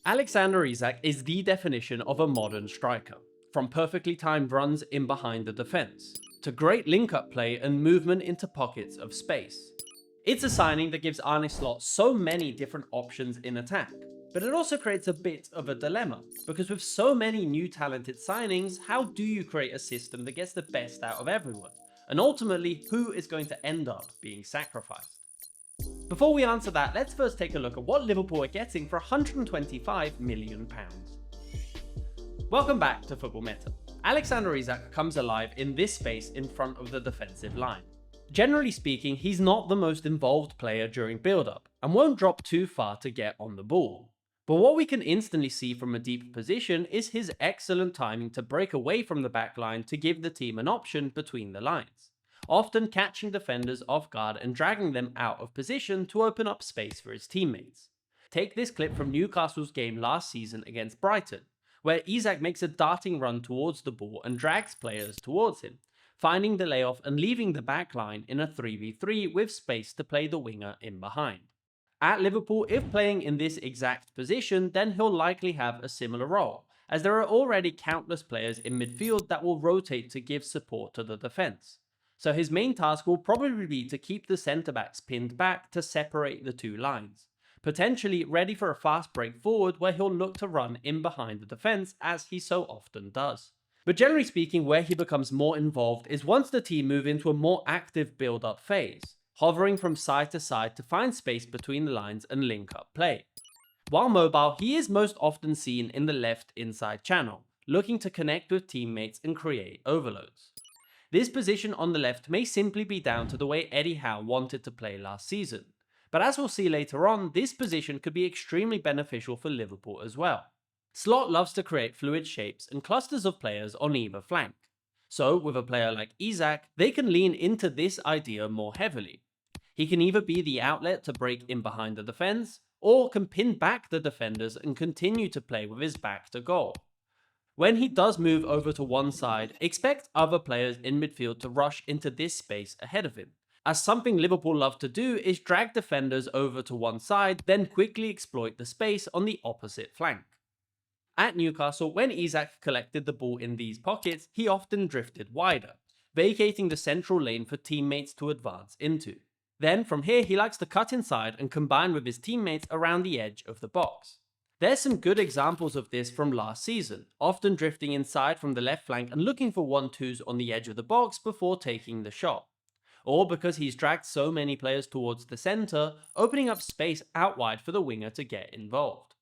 Alexander Isak is the definition of a modern striker, from perfectly timed runs in behind the defence, to great link-up play and movement into pockets of space. It's a signing that gives Arne Slot so many different options in attack, but it also creates a bit of a dilemma, because with so many new talented signings, how do you create a system that gets the best out of everyone? And ultimately, who is going to end up being sacrificed? Before we answer that, let's first take a look at what Liverpool are getting for £125 million. Welcome back to Football Meta. Alexander Isak comes alive in this space in front of the defensive line. Generally speaking, he's not the most involved player during build-up, and won't drop too far to get on the ball. But what we can instantly see from a deep position is his excellent timing to break away from the back line to give the team an option between the lines, often catching defenders off guard and dragging them out of position to open up space for his teammates. Take this clip from Newcastle's game last season against Brighton, where Isak makes a darting run towards the ball and drags players towards him, finding the layoff and leaving the back line in a 3v3 with space to play the winger in behind. At Liverpool, if playing in this exact position, then he'll likely have a similar role, as there are already countless players in midfield that will rotate to give support to the defence. So his main task will probably be to keep the centre-backs pinned back to separate the two lines, potentially ready for a fast break forward where he'll look to run in behind the defence as he so often does. But generally speaking, where he becomes more involved is once the team move into a more active build-up phase, hovering from side to side to find space between the lines and link up play. While mobile, he is most often seen in the left inside channel, looking to connect with teammates and create overloads. This position on the left may simply be down to the way Eddie Howe wanted to play last season, but as we'll see later on, this position could be extremely beneficial for Liverpool as well. Slot loves to create fluid shapes and clusters of players on either flank, so with a player like Isak, they can lean into this idea more heavily. He can either be the outlet to break in behind the defence, or can pin back the defenders and continue to play with his back to goal. When he does move over to one side, expect other players in midfield to rush into this space ahead of him, as something Liverpool love to do is drag defenders over to one side, then quickly exploit the space on the opposite flank. At Newcastle, when Isak collected the ball in these pockets, he often drifted wider, vacating the central lane for teammates to advance into. Then from here he likes to cut inside and combine with his teammates around the edge of the box. There's some good examples of this from last season, often drifting inside from the left flank and looking for 1-2s on the edge of the box before taking the shot. Or because he's dragged so many players towards the centre, opening up space out wide for the winger to get involved.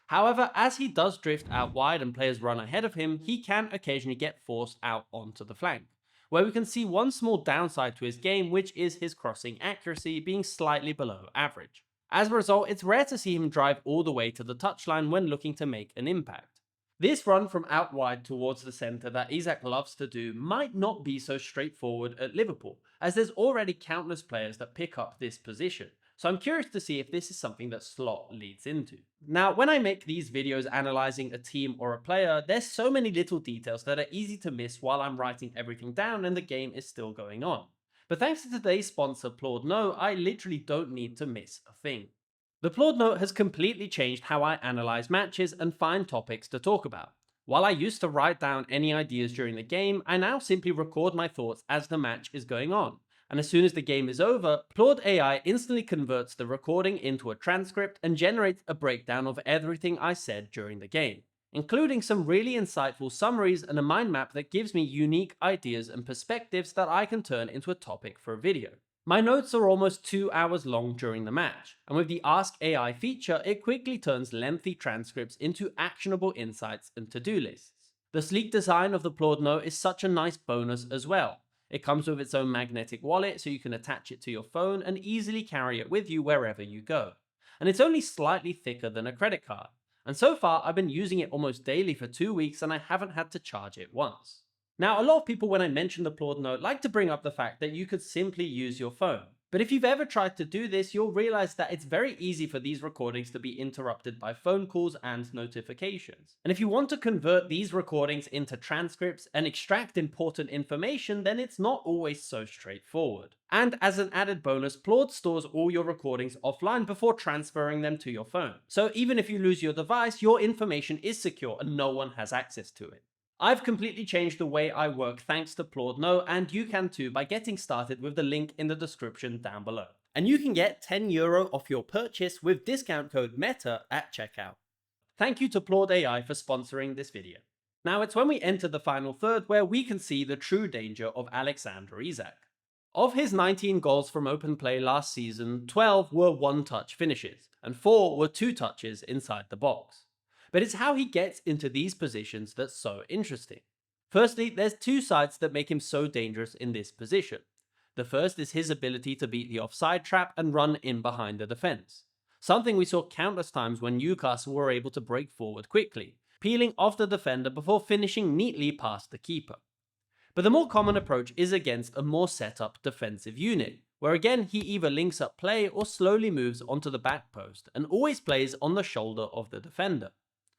However, as he does drift out wide and players run ahead of him, he can occasionally get forced out onto the flank, where we can see one small downside to his game, which is his crossing accuracy being slightly below average. As a result, it's rare to see him drive all the way to the touchline when looking to make an impact. This run from out wide towards the centre that Isak loves to do might not be so straightforward at Liverpool, as there's already countless players that pick up this position. So I'm curious to see if this is something that Slot leads into. Now, when I make these videos analysing a team or a player, there's so many little details that are easy to miss while I'm writing everything down and the game is still going on. But thanks to today's sponsor, Plordno, I literally don't need to miss a thing. The Plordno has completely changed how I analyse matches and find topics to talk about. While I used to write down any ideas during the game, I now simply record my thoughts as the match is going on. And as soon as the game is over, Plord AI instantly converts the recording into a transcript and generates a breakdown of everything I said during the game, including some really insightful summaries and a mind map that gives me unique ideas and perspectives that I can turn into a topic for a video. My notes are almost 2 hours long during the match, and with the Ask AI feature, it quickly turns lengthy transcripts into actionable insights and to-do lists. The sleek design of the Plordno is such a nice bonus as well. It comes with its own magnetic wallet, so you can attach it to your phone and easily carry it with you wherever you go. And it's only slightly thicker than a credit card. And so far, I've been using it almost daily for 2 weeks and I haven't had to charge it once. Now, a lot of people when I mention the Plordno like to bring up the fact that you could simply use your phone. But if you've ever tried to do this, you'll realize that it's very easy for these recordings to be interrupted by phone calls and notifications. And if you want to convert these recordings into transcripts and extract important information, then it's not always so straightforward. And as an added bonus, Plord stores all your recordings offline before transferring them to your phone. So even if you lose your device, your information is secure and no one has access to it. I've completely changed the way I work thanks to Plord No, and you can too by getting started with the link in the description down below. And you can get €10 off your purchase with discount code META at checkout. Thank you to Plord AI for sponsoring this video. Now it's when we enter the final third where we can see the true danger of Alexander Isak. Of his 19 goals from open play last season, 12 were one-touch finishes, and 4 were 2 touches inside the box. But it's how he gets into these positions that's so interesting. Firstly, there's 2 sides that make him so dangerous in this position. The first is his ability to beat the offside trap and run in behind the defence. Something we saw countless times when Newcastle were able to break forward quickly, peeling off the defender before finishing neatly past the keeper. But the more common approach is against a more set up defensive unit, where again he either links up play or slowly moves onto the back post and always plays on the shoulder of the defender.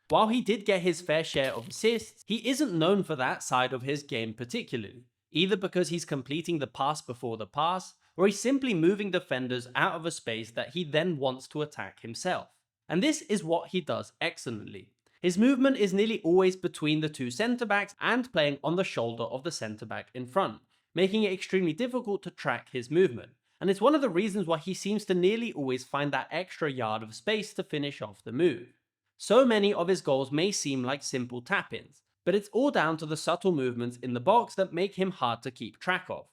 While he did get his fair share of assists, he isn't known for that side of his game particularly, either because he's completing the pass before the pass, or he's simply moving defenders out of a space that he then wants to attack himself. And this is what he does excellently. His movement is nearly always between the 2 centre-backs and playing on the shoulder of the centre-back in front, making it extremely difficult to track his movement. And it's one of the reasons why he seems to nearly always find that extra yard of space to finish off the move. So many of his goals may seem like simple tap-ins, but it's all down to the subtle movements in the box that make him hard to keep track of.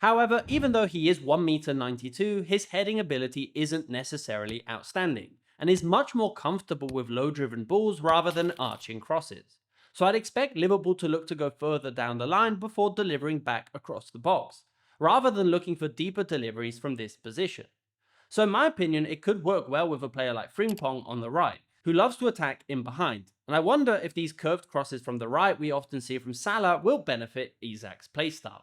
However, even though he is 1m92, his heading ability isn't necessarily outstanding, and is much more comfortable with low-driven balls rather than arching crosses. So I'd expect Liverpool to look to go further down the line before delivering back across the box, rather than looking for deeper deliveries from this position. So in my opinion, it could work well with a player like Frimpong on the right, who loves to attack in behind, and I wonder if these curved crosses from the right we often see from Salah will benefit Isak's playstyle.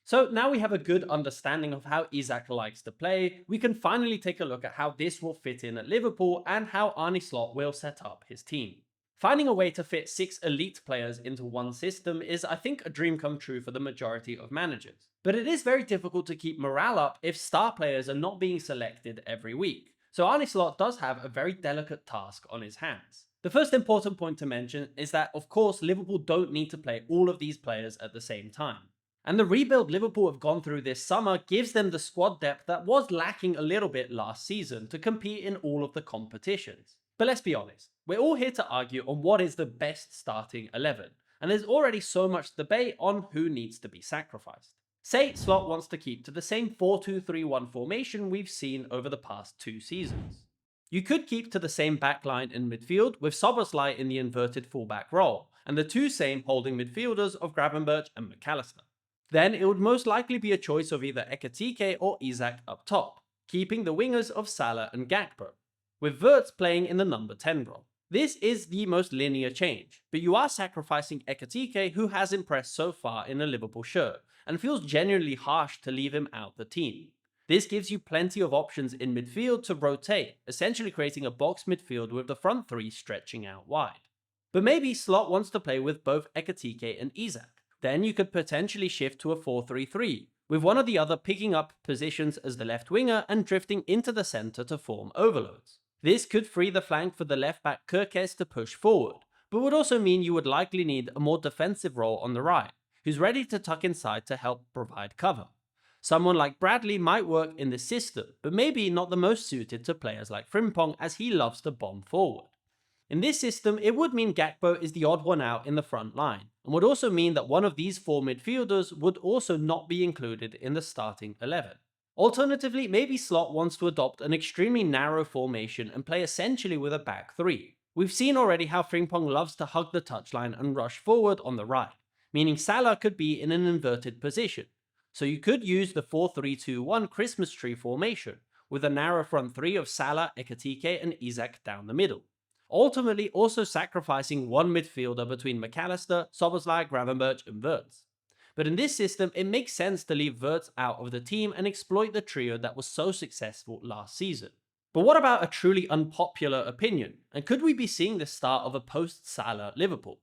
So now we have a good understanding of how Isak likes to play, we can finally take a look at how this will fit in at Liverpool and how Arne Slot will set up his team. Finding a way to fit 6 elite players into one system is, I think, a dream come true for the majority of managers. But it is very difficult to keep morale up if star players are not being selected every week. So Arne Slot does have a very delicate task on his hands. The first important point to mention is that, of course, Liverpool don't need to play all of these players at the same time. And the rebuild Liverpool have gone through this summer gives them the squad depth that was lacking a little bit last season to compete in all of the competitions. But let's be honest, we're all here to argue on what is the best starting 11, and there's already so much debate on who needs to be sacrificed. Say Slot wants to keep to the same 4-2-3-1 formation we've seen over the past 2 seasons. You could keep to the same backline in midfield with Szoboszlai in the inverted fullback role, and the 2 same holding midfielders of Gravenberch and McAllister. Then it would most likely be a choice of either Ekitike or Isak up top, keeping the wingers of Salah and Gakpo, with Wirtz playing in the number 10 role. This is the most linear change, but you are sacrificing Ekitike, who has impressed so far in a Liverpool shirt, and feels genuinely harsh to leave him out the team. This gives you plenty of options in midfield to rotate, essentially creating a box midfield with the front 3 stretching out wide. But maybe Slot wants to play with both Ekitike and Isak. Then you could potentially shift to a 4-3-3, with one or the other picking up positions as the left winger and drifting into the centre to form overloads. This could free the flank for the left back Kirkes to push forward, but would also mean you would likely need a more defensive role on the right, who's ready to tuck inside to help provide cover. Someone like Bradley might work in this system, but maybe not the most suited to players like Frimpong, as he loves to bomb forward. In this system, it would mean Gakpo is the odd one out in the front line, and would also mean that one of these 4 midfielders would also not be included in the starting 11. Alternatively, maybe Slot wants to adopt an extremely narrow formation and play essentially with a back 3. We've seen already how Frimpong loves to hug the touchline and rush forward on the right, meaning Salah could be in an inverted position. So you could use the 4-3-2-1 Christmas tree formation, with a narrow front 3 of Salah, Ekitike and Isak down the middle. Ultimately also sacrificing one midfielder between McAllister, Szoboszlai, Gravenberch and Wirtz. But in this system, it makes sense to leave Wirtz out of the team and exploit the trio that was so successful last season. But what about a truly unpopular opinion? And could we be seeing the start of a post-Salah Liverpool?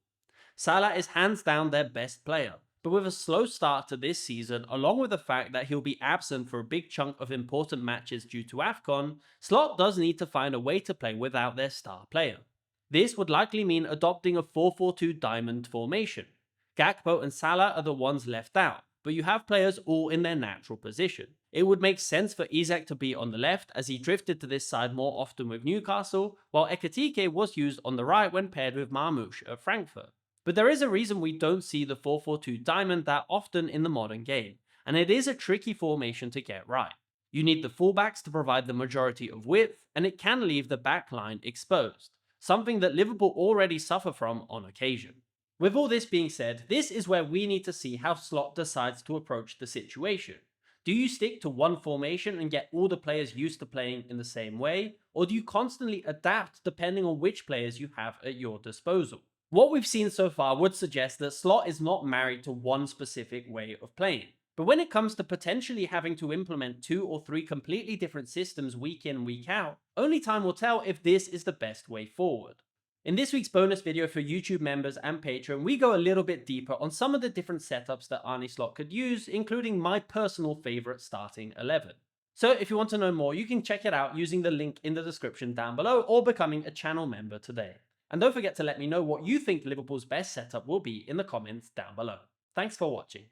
Salah is hands down their best player, but with a slow start to this season, along with the fact that he'll be absent for a big chunk of important matches due to AFCON, Slot does need to find a way to play without their star player. This would likely mean adopting a 4-4-2 diamond formation. Gakpo and Salah are the ones left out, but you have players all in their natural position. It would make sense for Isak to be on the left, as he drifted to this side more often with Newcastle, while Ekitike was used on the right when paired with Marmoush at Frankfurt. But there is a reason we don't see the 4-4-2 diamond that often in the modern game, and it is a tricky formation to get right. You need the fullbacks to provide the majority of width, and it can leave the back line exposed, something that Liverpool already suffer from on occasion. With all this being said, this is where we need to see how Slot decides to approach the situation. Do you stick to one formation and get all the players used to playing in the same way, or do you constantly adapt depending on which players you have at your disposal? What we've seen so far would suggest that Slot is not married to one specific way of playing. But when it comes to potentially having to implement 2 or 3 completely different systems week in, week out, only time will tell if this is the best way forward. In this week's bonus video for YouTube members and Patreon, we go a little bit deeper on some of the different setups that Arne Slot could use, including my personal favourite starting 11. So if you want to know more, you can check it out using the link in the description down below or becoming a channel member today. And don't forget to let me know what you think Liverpool's best setup will be in the comments down below. Thanks for watching.